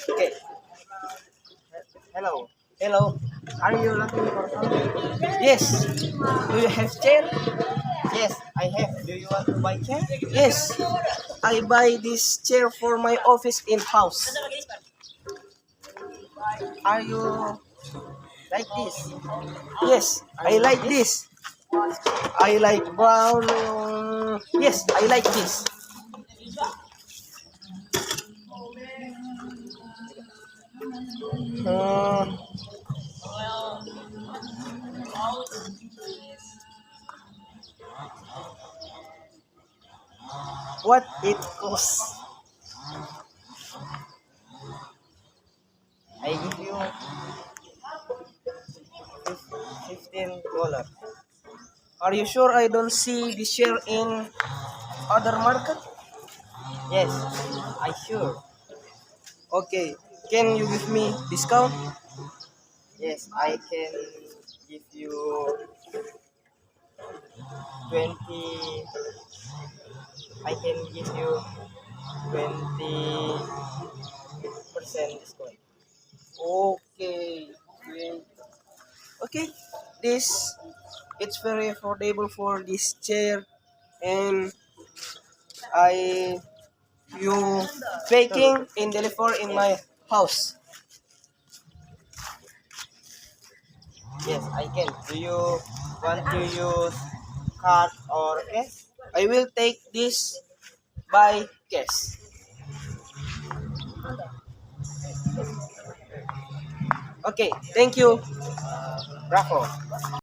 Okay. Hello. Hello. Are you looking for something? Yes. Do you have chair? Yes, I have. Do you want to buy chair? Yes. I buy this chair for my office in house. Are you like this? Yes, I like this. I like brown. Yes, I like this. Uh, what it costs? I give you $15. Are you sure I don't see the share in other market? Yes, I sure. Okay, can you give me discount? Yes, I can give you 20. I can give you 20% discount. Okay. Okay. This it's very affordable for this chair, and I you baking in deliver in my house. Yes, I can. Do you want to use card or cash? I will take this by cash. Okay, thank you. Bravo.